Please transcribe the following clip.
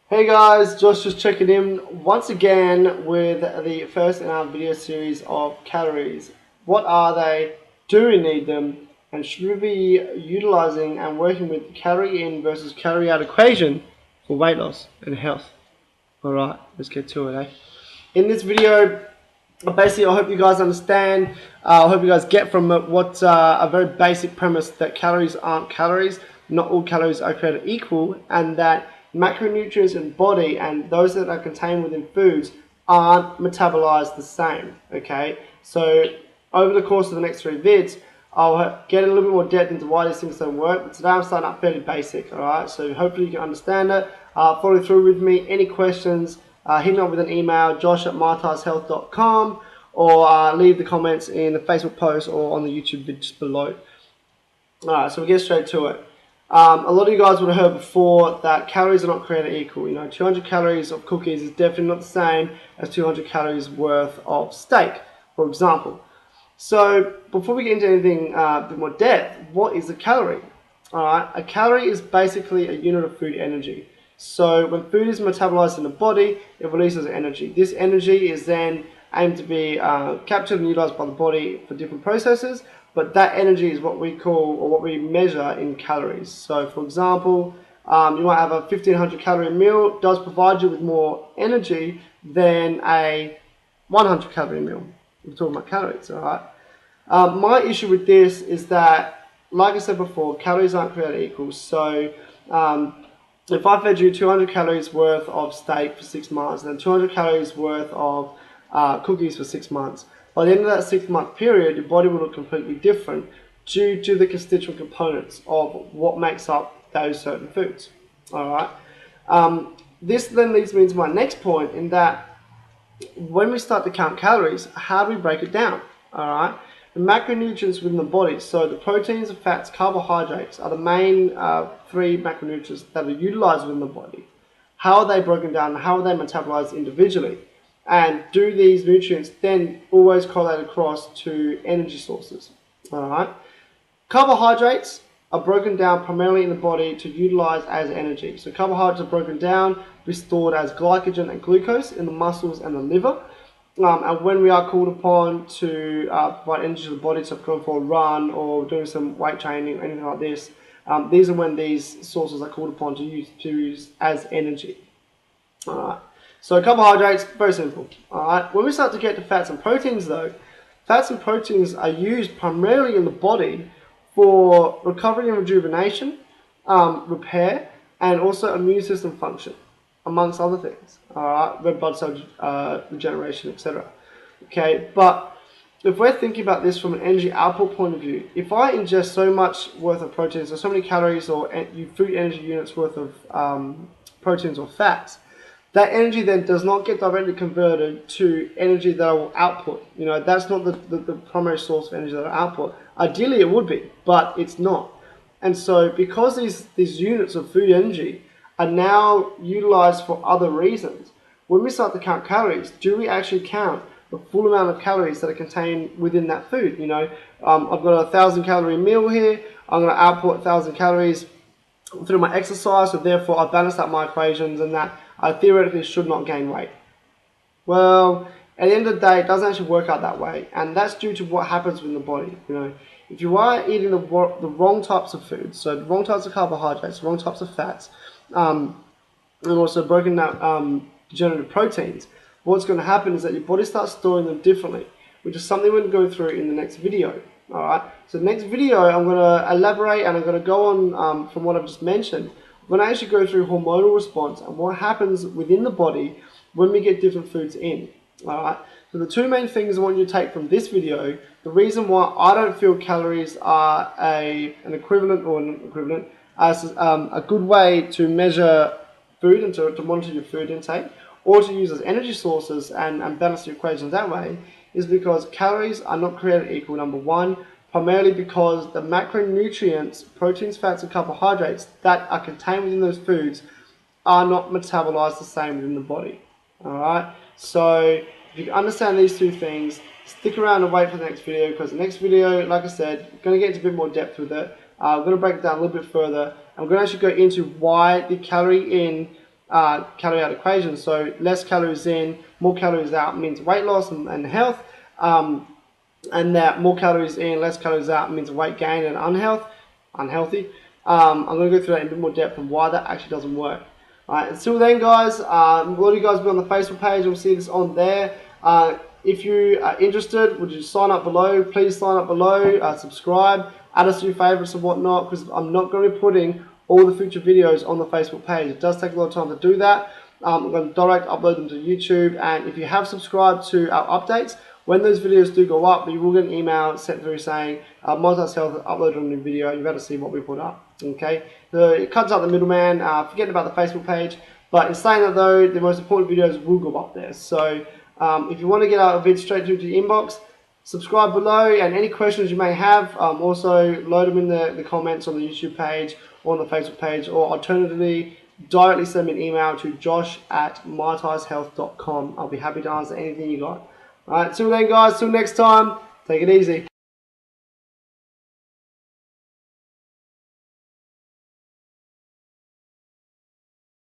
Hey guys, Josh just checking in once again with the first in our video series of calories. What are they? Do we need them? And should we be utilizing and working with the calorie in versus calorie out equation for weight loss and health? Alright, let's get to it, eh? In this video, basically, I hope you guys understand. I hope you guys get from it what's a very basic premise that calories aren't calories. Not all calories are created equal, and that macronutrients in body and those that are contained within foods aren't metabolized the same. Okay, so over the course of the next 3 vids, I'll get a little bit more depth into why these things don't work. But today I'm starting up fairly basic. All right, so hopefully you can understand it. Follow through with me. Any questions? Hit me up with an email, josh@martashealth.com, or leave the comments in the Facebook post or on the YouTube vid just below. Alright, so we'll get straight to it. A lot of you guys would have heard before that calories are not created equal. 200 calories of cookies is definitely not the same as 200 calories worth of steak, for example. So before we get into anything a bit more depth, what is a calorie? Alright, a calorie is basically a unit of food energy. So when food is metabolized in the body, it releases energy. This energy is then aimed to be captured and utilized by the body for different processes, but that energy is what we call, or what we measure in calories. So for example, you might have a 1500 calorie meal, does provide you with more energy than a 100 calorie meal. We're talking about calories, alright? My issue with this is that, like I said before, calories aren't created equal. So if I fed you 200 calories worth of steak for 6 months and then 200 calories worth of cookies for 6 months, by the end of that 6-month period, your body will look completely different due to the constituent components of what makes up those certain foods. Alright. This then leads me to my next point, in that when we start to count calories, how do we break it down? Alright. The macronutrients within the body, so the proteins, the fats, carbohydrates, are the main 3 macronutrients that are utilized within the body. How are they broken down? How are they metabolized individually? And do these nutrients then always correlate across to energy sources? Alright. Carbohydrates are broken down primarily in the body to utilize as energy. So carbohydrates are broken down, be stored as glycogen and glucose in the muscles and the liver. And when we are called upon to provide energy to the body, so going for a run or doing some weight training or anything like this, these are when these sources are called upon to use as energy. Alright. So carbohydrates, very simple. Alright. When we start to get to fats and proteins though, fats and proteins are used primarily in the body for recovery and rejuvenation, repair, and also immune system function, amongst other things. Alright, red blood cell regeneration, etc. Okay, but if we're thinking about this from an energy output point of view, if I ingest so much worth of proteins, or so many calories or food energy units worth of proteins or fats, that energy then does not get directly converted to energy that I will output. That's not the primary source of energy that I output. Ideally it would be, but it's not. And so because these units of food energy are now utilized for other reasons, when we start to count calories, do we actually count the full amount of calories that are contained within that food? I've got a 1,000 calorie meal here, I'm going to output 1,000 calories through my exercise, so therefore I balance out my equations and that I theoretically should not gain weight. Well, at the end of the day, it doesn't actually work out that way, and that's due to what happens within the body. If you are eating the wrong types of foods, so the wrong types of carbohydrates, the wrong types of fats, and also broken down degenerative proteins, what's going to happen is that your body starts storing them differently, which is something we're going to go through in the next video. Alright, so next video I'm going to elaborate, and I'm going to go on from what I've just mentioned. I'm going to actually go through hormonal response and what happens within the body when we get different foods in. Alright, so the 2 main things I want you to take from this video, the reason why I don't feel calories are an equivalent as a good way to measure food and to monitor your food intake, or to use as energy sources and balance your equations that way, is because calories are not created equal, number 1, primarily because the macronutrients, proteins, fats, and carbohydrates that are contained within those foods are not metabolized the same within the body. Alright, so if you can understand these 2 things, stick around and wait for the next video, because the next video, like I said, I'm going to get into a bit more depth with it. I'm going to break it down a little bit further. I'm going to actually go into why the calorie in calorie out equation. So less calories in, more calories out means weight loss and health. And that more calories in, less calories out means weight gain and unhealthy. I'm going to go through that in a bit more depth and why that actually doesn't work. Alright, until then guys, a lot of you guys be on the Facebook page, you'll see this on there. If you are interested, would you sign up below? Please sign up below, subscribe, add us to your favorites and whatnot, because I'm not going to be putting all the future videos on the Facebook page. It does take a lot of time to do that. I'm going to direct upload them to YouTube, and if you have subscribed to our updates, when those videos do go up, you will get an email sent through saying Metabolise Health uploaded a new video. You've got to see what we put up. Okay, so it cuts out the middleman. Forget about the Facebook page. But in saying that though, the most important videos will go up there. So if you want to get our vid straight through to your inbox, subscribe below, and any questions you may have, also load them in the comments on the YouTube page or on the Facebook page, or alternatively, directly send me an email to josh@metabolishealth.com. I'll be happy to answer anything you got. Alright, till then guys, till next time, take it easy.